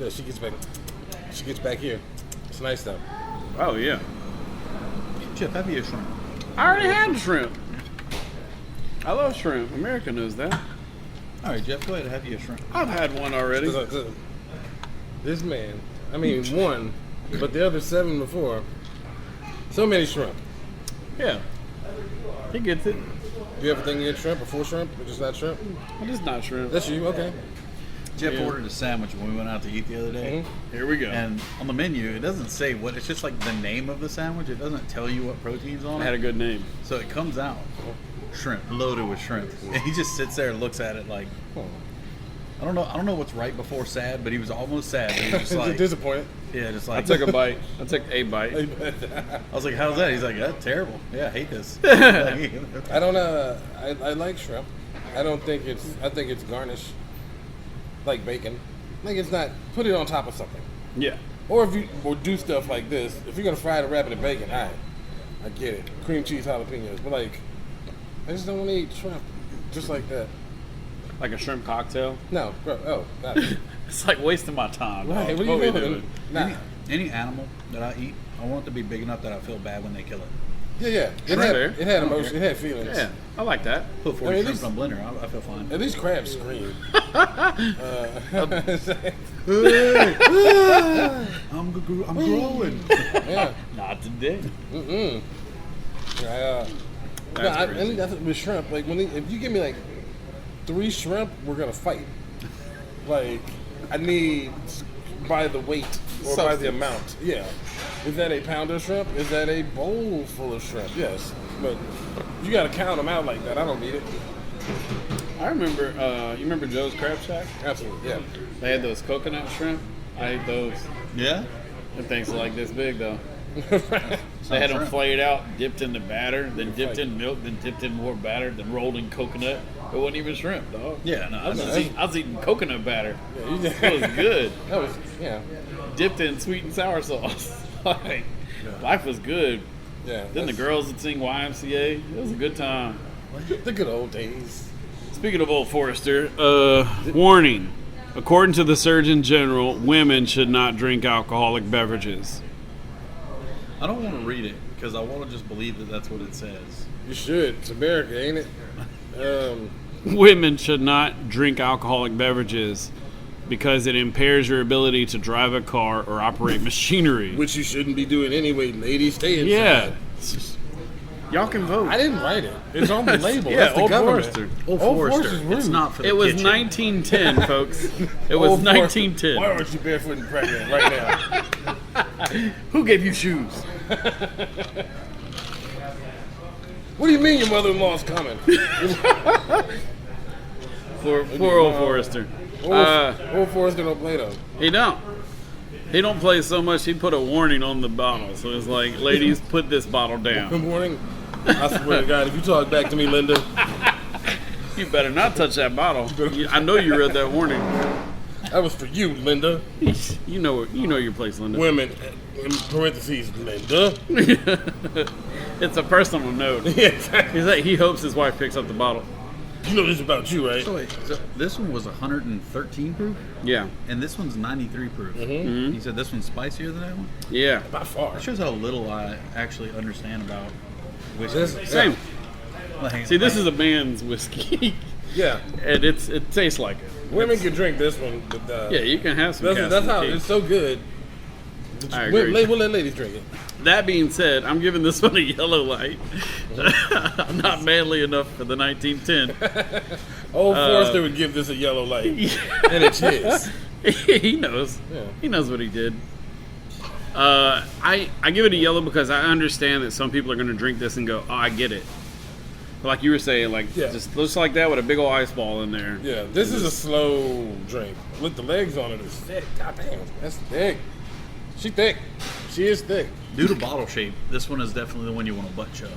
Speaker 3: She gets back. She gets back here. It's nice though.
Speaker 2: Oh, yeah.
Speaker 1: Jeff, have your shrimp.
Speaker 2: I already had shrimp. I love shrimp. America knows that.
Speaker 1: All right, Jeff, go ahead and have your shrimp.
Speaker 2: I've had one already.
Speaker 3: This man, I mean one, but the other 7 before. So many shrimp.
Speaker 2: Yeah. He gets it.
Speaker 3: Do you ever think you get shrimp or full shrimp, or just not shrimp?
Speaker 2: It is not shrimp.
Speaker 3: That's you, okay.
Speaker 1: Jeff
Speaker 2: Yeah.
Speaker 1: ordered a sandwich when we went out to eat the other day.
Speaker 2: Here we go.
Speaker 1: And on the menu, it doesn't say what, it's just like the name of the sandwich. It doesn't tell you what protein's on
Speaker 2: I had
Speaker 1: it.
Speaker 2: a good name.
Speaker 1: So it comes out shrimp, loaded with shrimp. And he just sits there and looks at it like, I don't know what's right before sad, but he was almost sad. But he was just like,
Speaker 3: Disappointed.
Speaker 1: yeah, just
Speaker 2: I
Speaker 1: like,
Speaker 2: took a bite. I took a bite.
Speaker 1: I was like, how's that? He's like, that's terrible. Yeah, I hate this.
Speaker 3: I don't I like shrimp. I think it's garnish. Like bacon. Like it's not, put it on top of something.
Speaker 2: Yeah.
Speaker 3: Or if you do stuff like this, if you're gonna fry it and wrap it in bacon, I get it. Cream cheese jalapenos. But like, I just don't want to eat shrimp just like that.
Speaker 2: Like a shrimp cocktail.
Speaker 3: No, bro, not it.
Speaker 2: It's like wasting my time.
Speaker 3: Right,
Speaker 2: dog.
Speaker 3: what are you
Speaker 2: we
Speaker 3: doing? Nah.
Speaker 1: Any animal that I eat, I want it to be big enough that I feel bad when they kill it.
Speaker 3: Yeah.
Speaker 2: Fair.
Speaker 3: It had emotion. It had feelings.
Speaker 2: Yeah, I like that.
Speaker 1: Put 40
Speaker 3: I mean,
Speaker 1: shrimp on blender, I feel fine.
Speaker 3: At least crabs scream.
Speaker 1: I'm growing.
Speaker 3: Yeah.
Speaker 2: Not today.
Speaker 3: That's with shrimp. Like if you give me like 3 shrimp, we're gonna fight. Like I need by the weight or by the amount. Yeah. Is that a pound of shrimp? Is that a bowl full of shrimp? Yes. But you gotta count them out like that. I don't need it.
Speaker 2: I remember. You remember Joe's Crab Shack?
Speaker 3: Absolutely. Yeah.
Speaker 2: They had those coconut shrimp. I ate those.
Speaker 1: Yeah?
Speaker 2: The things are like this big though. They had them
Speaker 1: shrimp.
Speaker 2: flayed out, dipped in the batter, then dipped in milk, then dipped in more batter, then rolled in coconut. It wasn't even shrimp, dog.
Speaker 1: Yeah, no,
Speaker 2: I was eating coconut batter.
Speaker 3: Yeah, you
Speaker 2: It was good.
Speaker 3: That was
Speaker 2: Dipped in sweet and sour sauce. Like, life was good.
Speaker 3: yeah.
Speaker 2: Then the girls would sing YMCA. It was a good time.
Speaker 3: the good old days.
Speaker 2: Speaking of Old Forester, warning. According to the Surgeon General, women should not drink alcoholic beverages.
Speaker 1: I don't want to read it because I want to just believe that that's what it says.
Speaker 3: You should. It's America, ain't it?
Speaker 2: Women should not drink alcoholic beverages because it impairs your ability to drive a car or operate machinery.
Speaker 3: Which you shouldn't be doing anyway, ladies. Stay inside.
Speaker 2: Yeah. Y'all can vote.
Speaker 3: I didn't write it. It's on the label.
Speaker 2: Yeah,
Speaker 3: That's the
Speaker 2: Old
Speaker 3: government.
Speaker 2: Forester.
Speaker 1: Old
Speaker 3: Old
Speaker 1: Forester.
Speaker 3: Forester's rude.
Speaker 1: It's not for the
Speaker 2: It was
Speaker 1: kitchen.
Speaker 2: 1910, folks. It was
Speaker 3: Old Forester.
Speaker 2: 1910.
Speaker 3: Why aren't you barefoot and pregnant right now?
Speaker 2: Who gave you shoes?
Speaker 3: What do you mean your mother-in-law's coming?
Speaker 2: For Old Forester.
Speaker 3: Old Forester don't play though.
Speaker 2: He don't. He don't play so much. He put a warning on the bottle, so it's like, ladies, put this bottle
Speaker 3: Good
Speaker 2: down.
Speaker 3: morning. I swear to God, if you talk back to me, Linda,
Speaker 2: You better not touch that bottle. I know you read that warning.
Speaker 3: that was for you, Linda.
Speaker 2: You know your place, Linda.
Speaker 3: Women, in parentheses, Linda.
Speaker 2: It's a personal note.
Speaker 3: Yeah,
Speaker 2: He's like, he hopes his wife picks up the bottle.
Speaker 3: you know this is about you, right?
Speaker 1: So wait, this one was 113 proof,
Speaker 2: Yeah.
Speaker 1: and this one's 93 proof.
Speaker 2: Mm-hmm.
Speaker 1: You said this one's spicier than that one?
Speaker 2: Yeah.
Speaker 3: By far.
Speaker 1: That shows how little I actually understand about whiskey.
Speaker 3: This-
Speaker 2: Same.
Speaker 1: Like,
Speaker 2: See, this is a man's whiskey,
Speaker 3: Yeah.
Speaker 2: and it tastes like it.
Speaker 3: Women can drink this one. But,
Speaker 2: Yeah, you can have some.
Speaker 3: that's how
Speaker 2: Castle
Speaker 3: it's so good.
Speaker 2: I agree.
Speaker 3: We'll let ladies drink it.
Speaker 2: That being said, I'm giving this one a yellow light. I'm not manly enough for the 1910.
Speaker 3: Old Forrester would give this a yellow light, and it's his.
Speaker 2: He knows.
Speaker 3: Yeah.
Speaker 2: He knows what he did. I give it a yellow because I understand that some people are going to drink this and go, "Oh, I get it." But like you were saying, like just looks like that with a big old ice ball in there.
Speaker 3: Yeah, this is a slow drink. Look, the legs on it are thick. God damn, that's thick. She thick. She is thick.
Speaker 1: Due to bottle shape, this one is definitely the one you want to butt chug.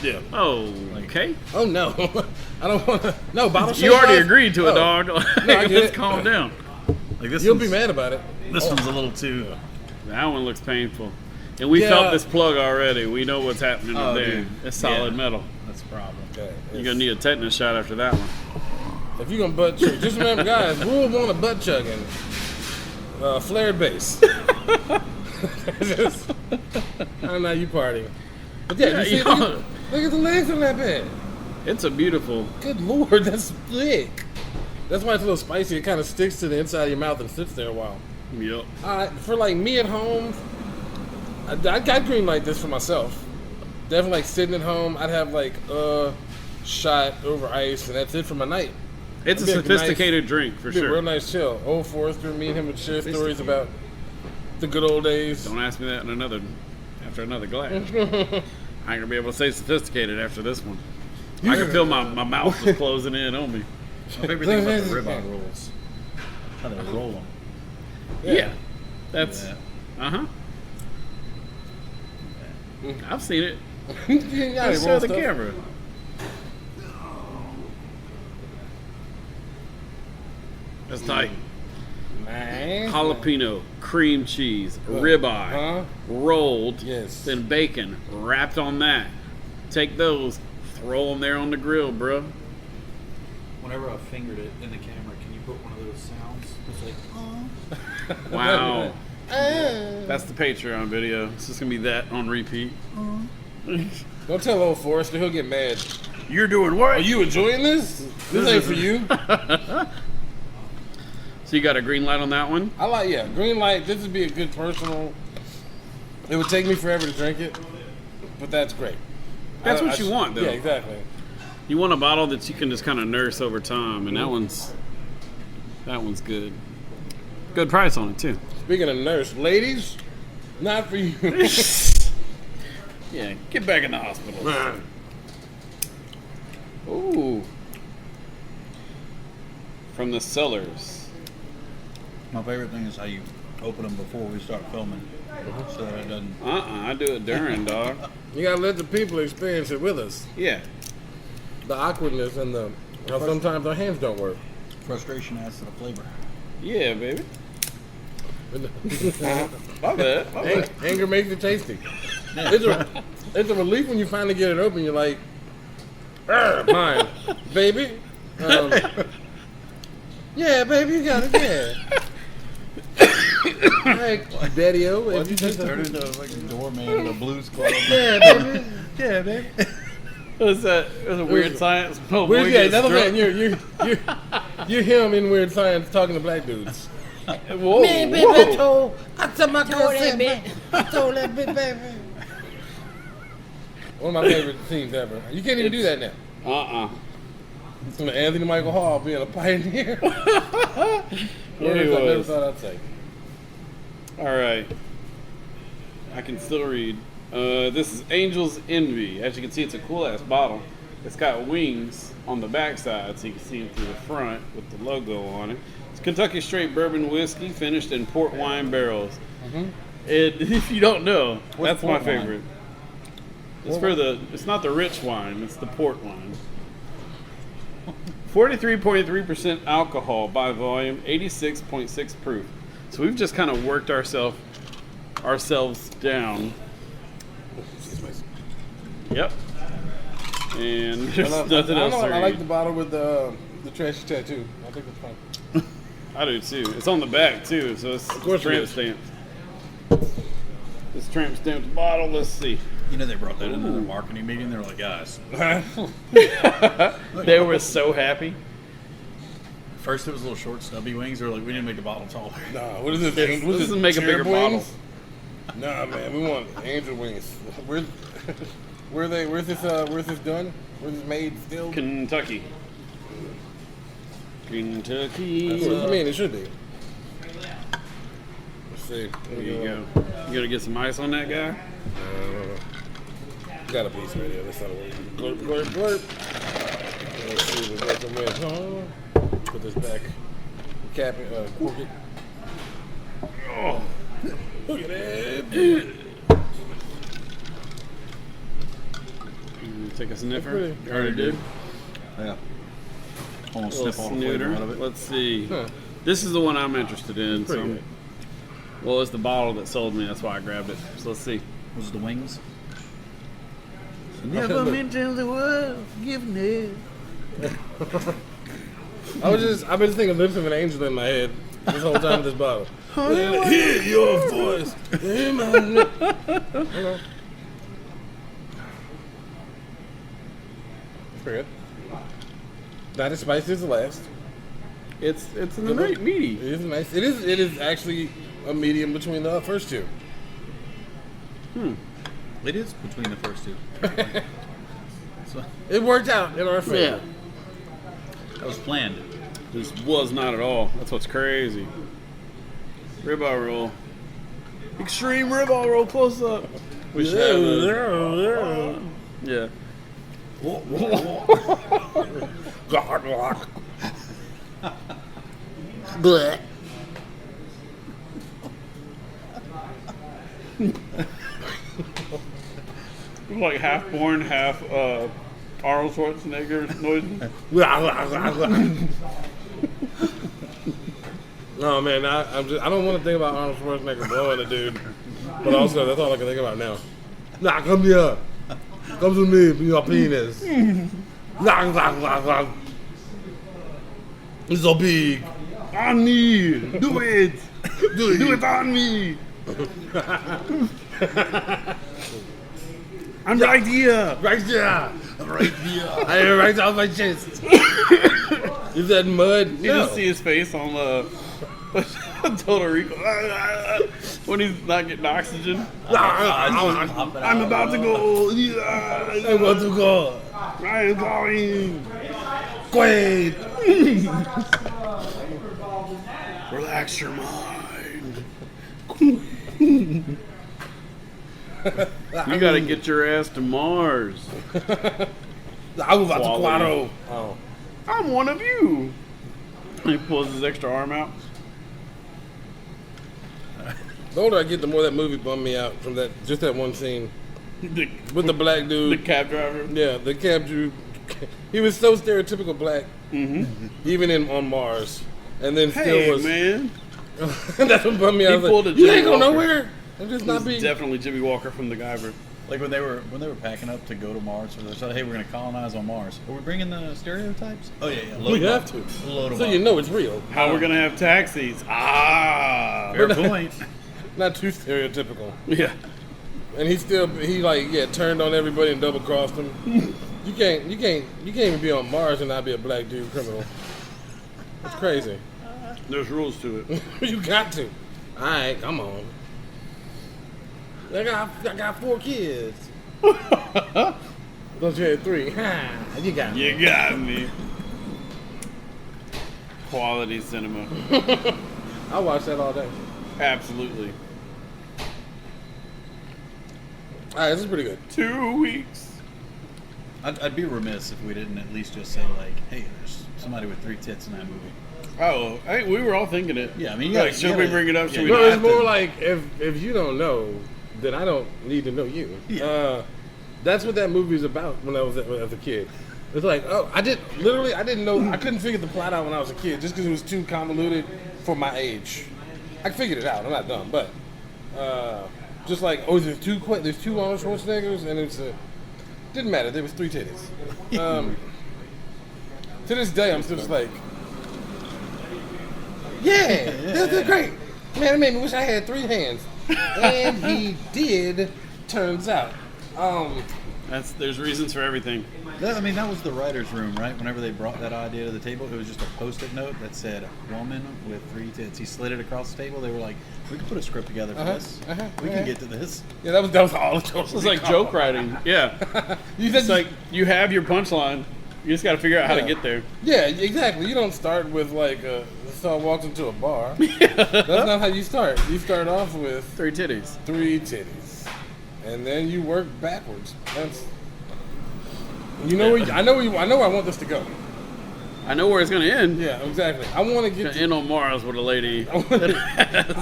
Speaker 3: Yeah.
Speaker 2: Oh, okay.
Speaker 3: Oh no, I don't want to. No bottle shape.
Speaker 2: You already
Speaker 3: guys?
Speaker 2: agreed to it,
Speaker 3: Oh.
Speaker 2: dog.
Speaker 3: No, I get
Speaker 2: Let's
Speaker 3: it.
Speaker 2: calm down.
Speaker 1: Like this,
Speaker 3: You'll be mad about it.
Speaker 1: This one's a little too.
Speaker 2: That one looks painful. And we
Speaker 3: Yeah.
Speaker 2: felt this plug already. We know what's happening in there.
Speaker 1: Dude.
Speaker 2: It's solid
Speaker 1: Yeah.
Speaker 2: metal.
Speaker 1: That's a problem.
Speaker 3: Okay,
Speaker 2: You're going to need a tetanus shot after that one.
Speaker 3: if you're gonna butt chug, just remember, guys, rule one of butt chugging: flared base. Just, I don't know, you party. But yeah, you see, look at the legs on that bed.
Speaker 2: It's a beautiful.
Speaker 3: Good lord, that's thick. That's why it's a little spicy. It kind of sticks to the inside of your mouth and sits there a while.
Speaker 2: Yep.
Speaker 3: For like me at home, I'd green light this for myself. Definitely like sitting at home, I'd have like a shot over ice, and that's it for my night.
Speaker 2: It's a
Speaker 3: It'd be
Speaker 2: sophisticated drink for
Speaker 3: It'd be a real
Speaker 2: sure.
Speaker 3: nice chill. Old Forrester, me and him would share stories about the good old days.
Speaker 2: Don't ask me that after another glass. I ain't gonna be able to say sophisticated after this one. I can feel my mouth just closing in on me.
Speaker 1: My favorite thing about the ribeye rolls, how they roll them.
Speaker 2: Yeah. That's
Speaker 1: Yeah.
Speaker 2: I've seen it.
Speaker 3: Yeah,
Speaker 2: Let's
Speaker 3: they
Speaker 2: show
Speaker 3: roll
Speaker 2: the
Speaker 3: stuff.
Speaker 2: camera. That's tight.
Speaker 3: Nice.
Speaker 2: Jalapeno, cream cheese, ribeye,
Speaker 3: Huh?
Speaker 2: rolled,
Speaker 3: Yes.
Speaker 2: then bacon wrapped on that. Take those, throw them there on the grill, bro.
Speaker 1: Whenever I fingered it in the camera, can you put one of those sounds? It's like, oh.
Speaker 2: Wow. That's the Patreon video. It's just gonna be that on repeat.
Speaker 3: Don't tell old Forrester, he'll get mad.
Speaker 2: You're doing what?
Speaker 3: Are you enjoying this? This ain't for you.
Speaker 2: So you got a green light on that one?
Speaker 3: Green light. This would be a good personal. It would take me forever to drink it, but that's great.
Speaker 2: That's what you want, though.
Speaker 3: Yeah, exactly.
Speaker 2: You want a bottle that you can just kind of nurse over time, and that one's good. Good price on it too.
Speaker 3: Speaking of nurse, ladies, not for you.
Speaker 2: Yeah, get back in the hospital. Ooh. From the cellars.
Speaker 1: My favorite thing is how you open them before we start filming, so that it doesn't.
Speaker 2: I do it during, dog.
Speaker 3: You gotta let the people experience it with us.
Speaker 2: Yeah.
Speaker 3: The awkwardness and the how sometimes our hands don't work.
Speaker 1: Frustration adds to the flavor.
Speaker 2: Yeah, baby. My bad.
Speaker 3: Anger makes it tasty. It's a relief when you finally get it open. You're like, mine, baby. Yeah, baby, you got it. Yeah. Hey, Daddy-O, if you just
Speaker 1: Turn into like a doorman in a blues club.
Speaker 3: yeah, baby.
Speaker 1: Yeah, baby.
Speaker 2: Was that? It was a weird science. Oh, boy,
Speaker 3: Yeah,
Speaker 2: gets
Speaker 3: that's what I'm
Speaker 2: drunk.
Speaker 3: saying. You're him in Weird Science talking to black dudes.
Speaker 2: Whoa,
Speaker 3: Man, baby,
Speaker 2: whoa.
Speaker 3: I told my girl that bit. I told that bit, baby. One of my favorite scenes ever. You can't even do that now. Anthony Michael Hall being a pioneer.
Speaker 2: Yeah, he
Speaker 3: I never
Speaker 2: was.
Speaker 3: thought I'd say.
Speaker 2: All right. I can still read. This is Angel's Envy. As you can see, it's a cool ass bottle. It's got wings on the backside, so you can see them through the front with the logo on it. It's Kentucky straight bourbon whiskey finished in port wine barrels. And if you don't know, that's my
Speaker 1: port wine?
Speaker 2: favorite. It's not the rich wine, it's the port wine. 43.3% alcohol by volume, 86.6 proof. So we've just kind of worked ourselves down. Yep. And there's nothing else to
Speaker 3: I like
Speaker 2: read.
Speaker 3: the bottle with the trashy tattoo. I think it's fun.
Speaker 2: I do too. It's on the back too, so it's
Speaker 3: course it
Speaker 2: tramp
Speaker 3: is.
Speaker 2: stamped. This tramp stamped bottle, let's see.
Speaker 1: You know, they brought that into their marketing meeting. They were like, guys.
Speaker 2: They were so happy.
Speaker 1: First, it was little short, stubby wings. They were like, we need to make the bottle taller.
Speaker 3: Nah, what is this?
Speaker 2: This
Speaker 3: What is
Speaker 2: is make a bigger
Speaker 3: cherub
Speaker 2: bottle.
Speaker 3: wings? Nah, man, we want angel wings. Where are they? Where's this done? Where's this made still?
Speaker 2: Kentucky. Kentucky.
Speaker 3: That's what I mean, it should be. Let's see.
Speaker 2: There you go. You gotta get some ice on that guy?
Speaker 3: Got a piece right here. Let's not worry. Glurp, glurp, glurp. Let's see if we got some wings. Put this back. Cap it, cork it.
Speaker 2: Oh.
Speaker 3: Look at that.
Speaker 2: Take a sniffer.
Speaker 3: Pretty-
Speaker 2: You already did.
Speaker 1: Yeah. Almost
Speaker 2: Little
Speaker 1: sniff all the flavor
Speaker 2: snooter.
Speaker 1: out of it.
Speaker 2: Let's see.
Speaker 3: Huh.
Speaker 2: This is the one I'm interested in.
Speaker 3: Pretty
Speaker 2: So,
Speaker 3: good.
Speaker 2: well, it's the bottle that sold me. That's why I grabbed it. So let's see.
Speaker 1: Was it the wings?
Speaker 3: Never
Speaker 1: meant to the world forgiveness.
Speaker 3: I've been thinking Lips of an Angel in my head this whole time with this bottle. Hear your voice. Hear my lip. Okay. Pretty good. Not as spicy as the last.
Speaker 2: It's a nice meaty.
Speaker 3: It is nice. It is actually a medium between the first two.
Speaker 1: It is between the first two. So,
Speaker 3: It worked out in our favor.
Speaker 1: that was planned.
Speaker 2: This was not at all. That's what's crazy. Ribeye roll. Extreme ribeye roll close up. We should have yeah.
Speaker 3: Blech.
Speaker 2: Like half born, half Arnold Schwarzenegger noises.
Speaker 3: No man, I don't want to think about Arnold Schwarzenegger blowing a dude, but also that's all I can think about now. Nah, come here, come to me, be your penis. It's so big.
Speaker 2: On me! Do it! Do it on me! I'm right here!
Speaker 3: Right there,
Speaker 1: Right here.
Speaker 3: I am right off my chest. Is that mud?
Speaker 2: You just see his face on the Total Recal when he's not getting oxygen. I'm about to go.
Speaker 3: I want to go.
Speaker 2: I am going.
Speaker 3: Wait.
Speaker 2: Relax your mind. You gotta get your ass to Mars.
Speaker 3: I was about to
Speaker 2: Quality.
Speaker 3: Quado. Oh.
Speaker 2: I'm one of you. He pulls his extra arm out.
Speaker 3: The older I get, the more that movie bummed me out from just that one scene
Speaker 2: The,
Speaker 3: with the black
Speaker 2: the
Speaker 3: dude.
Speaker 2: cab driver.
Speaker 3: Yeah, the cab dude. He was so stereotypical black, even on Mars, and then still
Speaker 2: Hey,
Speaker 3: was.
Speaker 2: man.
Speaker 3: That's what bummed me out. I was
Speaker 2: pulled
Speaker 3: like,
Speaker 2: a
Speaker 3: you
Speaker 2: Jimmy
Speaker 3: ain't going
Speaker 2: Walker.
Speaker 3: nowhere. I'm just not
Speaker 2: He's
Speaker 3: being.
Speaker 2: definitely Jimmy Walker from the Guyver.
Speaker 1: Like when they were packing up to go to Mars, or they said, "Hey, we're going to colonize on Mars." Are we bringing the stereotypes? Oh yeah. Load
Speaker 3: We
Speaker 1: them
Speaker 3: have
Speaker 1: up.
Speaker 3: to,
Speaker 1: Load 'em
Speaker 3: so
Speaker 1: up.
Speaker 3: you know it's real.
Speaker 2: How we're gonna have taxis? Ah,
Speaker 1: Fair point.
Speaker 3: Not too stereotypical.
Speaker 2: yeah.
Speaker 3: And he turned on everybody and double crossed them. You can't even be on Mars and not be a black dude criminal. That's crazy.
Speaker 2: There's rules to it.
Speaker 3: You got to. All right, come on. I got 4 kids. Don't you had 3? Ha, you got me.
Speaker 2: You got me. Quality cinema.
Speaker 3: I watch that all day.
Speaker 2: Absolutely.
Speaker 3: All right, this is pretty good.
Speaker 2: 2 weeks.
Speaker 1: I'd be remiss if we didn't at least just say like, "Hey, there's somebody with 3 tits in that movie."
Speaker 2: Oh, hey, we were all thinking it.
Speaker 1: Yeah, I mean, you
Speaker 2: Like,
Speaker 1: gotta-
Speaker 2: should
Speaker 1: you
Speaker 2: we
Speaker 1: gotta-
Speaker 2: bring it up?
Speaker 1: yeah,
Speaker 2: Should we
Speaker 1: you
Speaker 3: Well,
Speaker 2: not?
Speaker 3: it's more like if you don't know, then I don't need to know you.
Speaker 1: Yeah.
Speaker 3: That's what that movie is about. When I was as a kid, it's like, oh, I didn't know. I couldn't figure the plot out when I was a kid just because it was too convoluted for my age. I figured it out. I'm not dumb, but just like, oh, there's 2 Arnold Schwarzeneggers, and didn't matter. There was 3 titties. To this day, I'm still just like, yeah, they're great. Man, it made me wish I had 3 hands. And he did, turns out.
Speaker 2: There's reasons for everything.
Speaker 1: I mean, that was the writer's room, right? Whenever they brought that idea to the table, it was just a Post-it note that said "woman with 3 tits." He slid it across the table. They were like, "We can put a script together for this. We can get to this."
Speaker 3: Yeah, that was all. It
Speaker 2: was like joke writing. Yeah, it's like you have your punchline. You just got to figure out how to get there.
Speaker 3: Yeah, exactly. You don't start with like someone walks into a bar. That's not how you start. You start off with
Speaker 2: 3 titties.
Speaker 3: 3 titties, and then you work backwards. That's I know where I want this to go.
Speaker 2: I know where it's gonna end.
Speaker 3: Yeah, exactly. I want to get
Speaker 2: end on Mars with a lady.
Speaker 3: I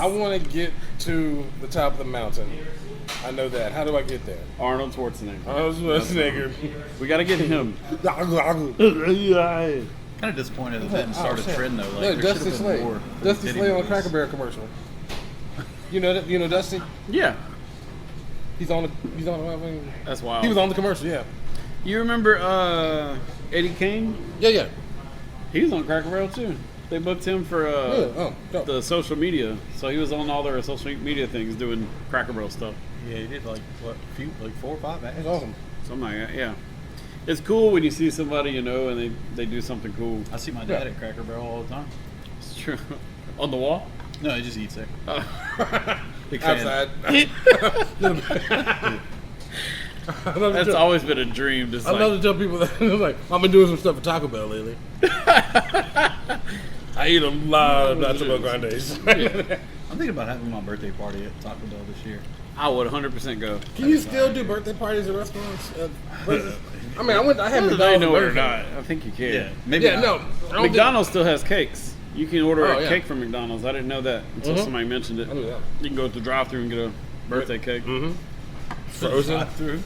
Speaker 3: want to get to the top of the mountain. I know that. How do I get there?
Speaker 2: Arnold Schwarzenegger.
Speaker 3: Arnold Schwarzenegger.
Speaker 2: We got to get him.
Speaker 1: Kind of disappointed that didn't start a trend though. Like, there
Speaker 3: Dusty
Speaker 1: should have been
Speaker 3: Slade.
Speaker 1: more
Speaker 3: Dusty
Speaker 1: titty
Speaker 3: Slade on a
Speaker 1: movies.
Speaker 3: Cracker Barrel commercial. You know Dusty?
Speaker 2: Yeah,
Speaker 3: He's on the.
Speaker 2: that's wild.
Speaker 3: He was on the commercial. Yeah.
Speaker 2: You remember Eddie Kane?
Speaker 3: Yeah.
Speaker 2: He was on Cracker Barrel too. They booked him for
Speaker 3: Dope.
Speaker 2: the social media, so he was on all their social media things doing Cracker Barrel stuff.
Speaker 1: Yeah, he did like 4 or 5 ads.
Speaker 3: That's awesome.
Speaker 2: Something like that. Yeah, it's cool when you see somebody and they do something cool.
Speaker 1: I see my dad at Cracker Barrel all the time.
Speaker 2: It's true. On the wall.
Speaker 1: No, he just eats there.
Speaker 2: Oh.
Speaker 1: Big fan.
Speaker 3: Outside.
Speaker 2: That's always been a dream. Just
Speaker 3: I love to tell people that like I've been doing some stuff at Taco Bell lately. I eat a lot of Nacho Grandes.
Speaker 1: I'm thinking about having my birthday party at Taco Bell this year.
Speaker 2: I would 100% go.
Speaker 3: Can you still do birthday parties at restaurants? I mean, I had
Speaker 2: Whether
Speaker 3: McDonald's
Speaker 2: they know it or
Speaker 3: birthday.
Speaker 2: not, I think you can.
Speaker 1: Yeah, maybe.
Speaker 3: Yeah,
Speaker 1: not.
Speaker 3: no. I don't
Speaker 2: McDonald's still has cakes. You can order
Speaker 3: Oh,
Speaker 2: a
Speaker 3: yeah.
Speaker 2: cake from McDonald's. I didn't know that until somebody mentioned it.
Speaker 3: I knew that.
Speaker 2: You can go to the drive-thru and get a birthday cake.
Speaker 3: Think frozen.
Speaker 1: Through.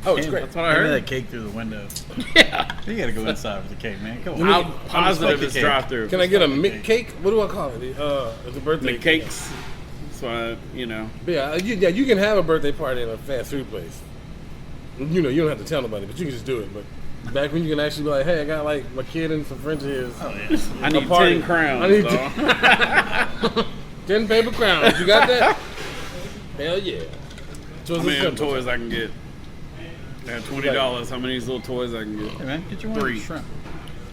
Speaker 3: Oh, it's great.
Speaker 2: That's what I
Speaker 1: Hand me
Speaker 2: heard.
Speaker 1: that cake through the window.
Speaker 2: Yeah.
Speaker 1: You gotta go inside with the cake, man. Come on.
Speaker 2: I'm positive
Speaker 1: the
Speaker 2: it's
Speaker 1: cake.
Speaker 2: drive-thru.
Speaker 3: Can I get a Mick cake? What do I call it? It's a birthday
Speaker 2: McCakes. That's why,
Speaker 3: Yeah, you can have a birthday party in a fast food place. You don't have to tell nobody, but you can just do it. But back when you can actually be like, hey, I got like my kid and some friends of his.
Speaker 1: Oh yeah.
Speaker 2: I need
Speaker 3: party.
Speaker 2: 10 crowns.
Speaker 3: I need
Speaker 2: dog.
Speaker 3: 10 paper crowns. You got that? Hell yeah. So
Speaker 2: How many toys I can get? I have $20. How many of these little toys I can get?
Speaker 1: Hey man, get your one
Speaker 2: 3.
Speaker 1: with shrimp.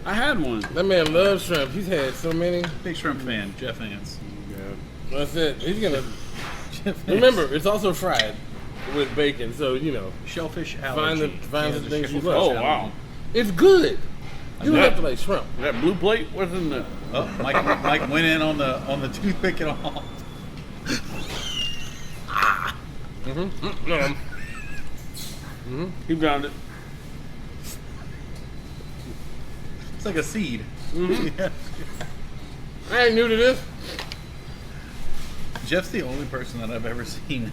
Speaker 2: I had one.
Speaker 3: That man loves shrimp. He's had so many.
Speaker 1: Big shrimp fan, Jeff Vance.
Speaker 3: That's it. He's gonna
Speaker 1: Jeff Vance.
Speaker 3: remember. It's also fried with bacon, so
Speaker 1: shellfish
Speaker 3: find
Speaker 1: allergy.
Speaker 3: the things you love.
Speaker 2: Oh, wow.
Speaker 3: It's good. You don't
Speaker 2: Yeah.
Speaker 3: have to like shrimp.
Speaker 2: That blue plate? What's in there?
Speaker 1: Oh, Mike went in on the toothpick and all.
Speaker 2: He found it.
Speaker 1: It's like a seed. Yeah.
Speaker 3: I ain't new to this.
Speaker 1: Jeff's the only person that I've ever seen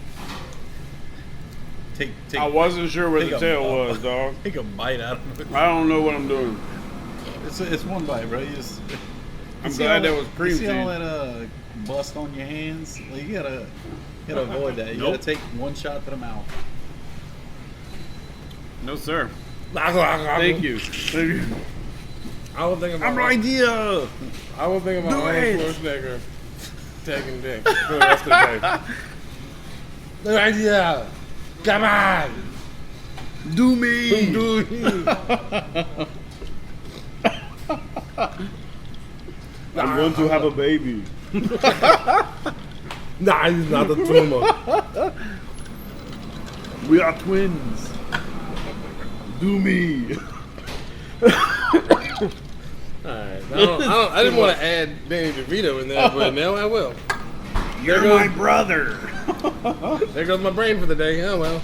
Speaker 1: take
Speaker 2: I wasn't sure where
Speaker 1: take
Speaker 2: the
Speaker 1: a-
Speaker 2: tail was, dog.
Speaker 1: take a bite out of it.
Speaker 2: I don't know what I'm doing.
Speaker 1: It's one bite, bro. You just,
Speaker 2: I'm
Speaker 1: see
Speaker 2: glad
Speaker 1: all
Speaker 2: that was cream
Speaker 1: you see all
Speaker 2: cheese.
Speaker 1: that bust on your hands? Like, you gotta avoid that. You
Speaker 2: Nope.
Speaker 1: gotta take one shot to the mouth.
Speaker 2: No, sir.
Speaker 3: Thank
Speaker 2: Thank you. Thank you.
Speaker 3: I was thinking about
Speaker 2: I'm right here.
Speaker 3: I was thinking about
Speaker 2: Do
Speaker 3: Arnold
Speaker 2: it.
Speaker 3: Schwarzenegger taking dick for the rest of the day. The idea. Come on.
Speaker 2: Do me.
Speaker 3: Do
Speaker 2: I'm going to have a baby.
Speaker 3: Nah, he's not a tumor.
Speaker 2: We are twins. Do me.
Speaker 3: Alright. I didn't want to add Danny DeVito in there, but now I will.
Speaker 2: You're
Speaker 3: goes-
Speaker 2: my brother.
Speaker 3: There goes my brain for the day. Oh well.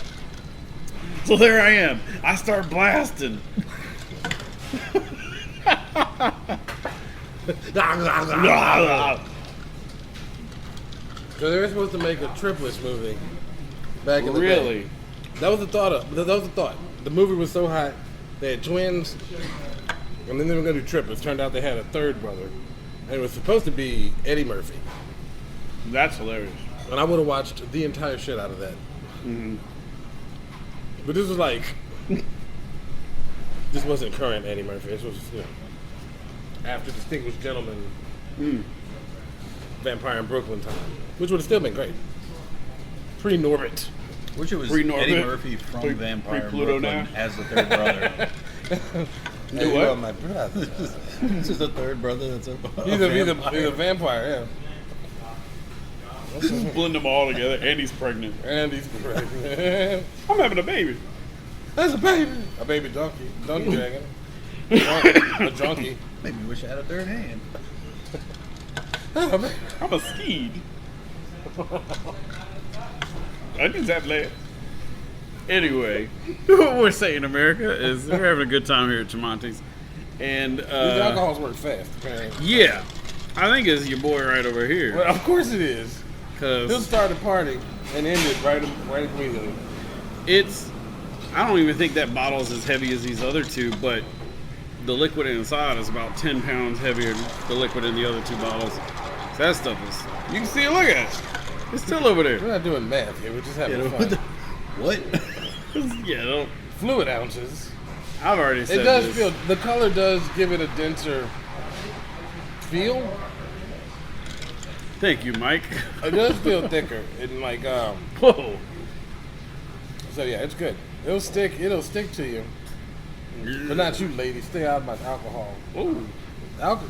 Speaker 2: So there I am. I start blasting.
Speaker 3: So they were supposed to make a triplets movie back in the day.
Speaker 2: Really?
Speaker 3: That was the thought. That was the thought. The movie was so hot. They had twins, and then they were going to do triplets. Turned out they had a third brother, and it was supposed to be Eddie Murphy.
Speaker 2: That's hilarious.
Speaker 3: And I would have watched the entire shit out of that. But this was like, this wasn't current Eddie Murphy. This was, after Distinguished Gentleman, Vampire in Brooklyn time, which would have still been great. Pre-Norbit.
Speaker 1: Which it was
Speaker 2: Pre-Norbit.
Speaker 1: Eddie Murphy from Vampire
Speaker 2: Pre-Pluto
Speaker 1: Brooklyn
Speaker 2: now.
Speaker 1: as the third brother.
Speaker 3: Hey,
Speaker 2: what?
Speaker 3: you are my brother.
Speaker 1: This is the third brother that's a
Speaker 3: He's a vampire,
Speaker 2: Blend them all together. And he's pregnant.
Speaker 3: yeah. And he's pregnant.
Speaker 2: I'm having a baby.
Speaker 3: That's a baby. A baby donkey. Donkey dragon. A donkey.
Speaker 1: Made me wish I had a third hand.
Speaker 2: I'm a skeed. Onions have legs. Anyway, what we're saying in America is we're having a good time here at Tremonti's. And,
Speaker 3: These alcohols work fast, apparently.
Speaker 2: yeah, I think it's your boy right over here.
Speaker 3: Well, of course it is. He'll
Speaker 2: Because
Speaker 3: start a party and end it right immediately.
Speaker 2: I don't even think that bottle's as heavy as these other two, but the liquid inside is about 10 pounds heavier than the liquid in the other two bottles. So that stuff is, you can see it, look at it. It's still over there.
Speaker 3: We're not doing math here. We're just having
Speaker 1: Yeah,
Speaker 3: fun.
Speaker 1: what?
Speaker 2: Yeah, don't,
Speaker 3: Fluid ounces.
Speaker 2: I've already said
Speaker 3: It does
Speaker 2: this.
Speaker 3: feel. The color does give it a denser feel.
Speaker 2: Thank you, Mike.
Speaker 3: It does feel thicker and
Speaker 2: Whoa.
Speaker 3: So yeah, it's good. It'll stick to you. But not you, ladies. Stay out of my alcohol.
Speaker 2: Ooh.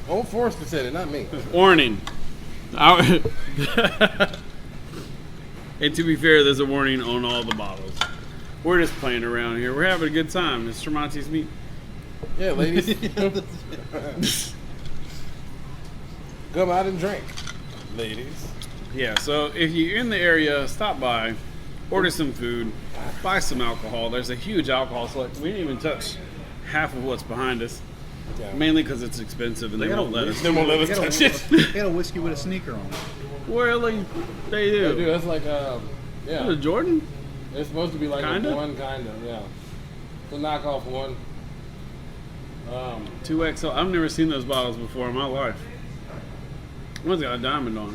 Speaker 3: Old Forrester said it, not me.
Speaker 2: Warning. And to be fair, there's a warning on all the bottles. We're just playing around here. We're having a good time. It's Tremonti's meat.
Speaker 3: Yeah, ladies. Come out and drink, ladies.
Speaker 2: Yeah, so if you're in the area, stop by, order some food, buy some alcohol. There's a huge alcohol selection. We didn't even touch half of what's behind us,
Speaker 3: Yeah.
Speaker 2: mainly because it's expensive and they won't let us.
Speaker 3: They won't let us
Speaker 1: They got
Speaker 3: touch
Speaker 1: a-
Speaker 3: it.
Speaker 1: They got a whiskey with a sneaker on it.
Speaker 2: Well, they
Speaker 3: Dude,
Speaker 2: do.
Speaker 3: that's like
Speaker 2: Is it Jordan?
Speaker 3: It's supposed to be like
Speaker 2: Kinda?
Speaker 3: a one kind of, yeah. It's a knockoff one.
Speaker 2: 2XL. I've never seen those bottles before in my life. One's got a diamond on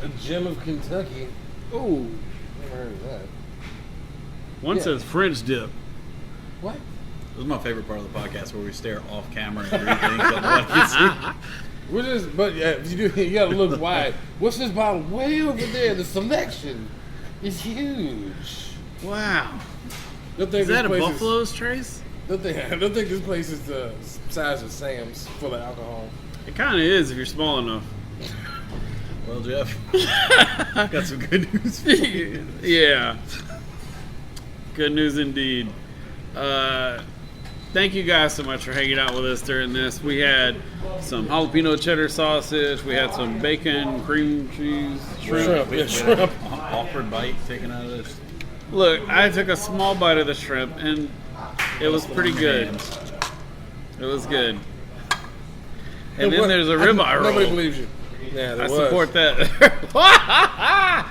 Speaker 2: it.
Speaker 3: A gem of Kentucky.
Speaker 2: Oh.
Speaker 3: Never heard of that.
Speaker 2: One
Speaker 3: Yeah.
Speaker 2: says French dip.
Speaker 3: What?
Speaker 1: This is my favorite part of the podcast where we stare off camera and read things that nobody can see.
Speaker 3: We're just, but yeah, you gotta look wide. What's this bottle way over there? The selection is huge.
Speaker 2: Wow.
Speaker 3: Don't think
Speaker 2: Is that a
Speaker 3: this place
Speaker 2: Buffalo's Trace?
Speaker 3: I don't think this place is the size of Sam's full of alcohol.
Speaker 2: It kind of is if you're small enough.
Speaker 1: Well, Jeff, got some good news for you.
Speaker 2: Yeah. Good news indeed. Thank you guys so much for hanging out with us during this. We had some jalapeno cheddar sausage. We had some bacon, cream cheese, shrimp.
Speaker 3: Yeah, shrimp.
Speaker 1: Awkward bite taken out of this.
Speaker 2: Look, I took a small bite of the shrimp and it was pretty good. It was good. And then there's a ribeye roll.
Speaker 3: Nobody believes you. Yeah, there
Speaker 2: I
Speaker 3: was.
Speaker 2: support that.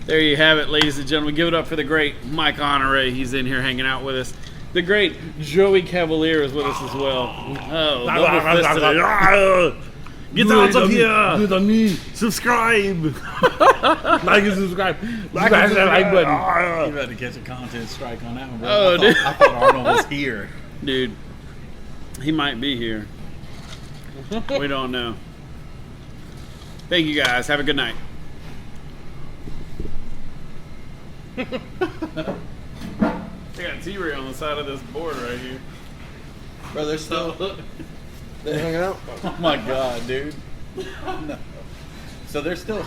Speaker 2: There you have it, ladies and gentlemen. Give it up for the great Mike Honore. He's in here hanging out with us. The great Joey Cavalier is with us as well. Oh, double-fisted. Get out of here!
Speaker 3: Good on me.
Speaker 2: Subscribe!
Speaker 3: Like and subscribe. Smash that like button.
Speaker 1: You had to catch a content strike on that one, bro.
Speaker 2: Oh, dude.
Speaker 1: I thought Arnold was here.
Speaker 2: Dude, he might be here. We don't know. Thank you guys. Have a good night. I got T-Ray on the side of this board right here.
Speaker 1: Bro, there's still.
Speaker 3: They hanging out.
Speaker 1: Oh my god, dude. No. So there's still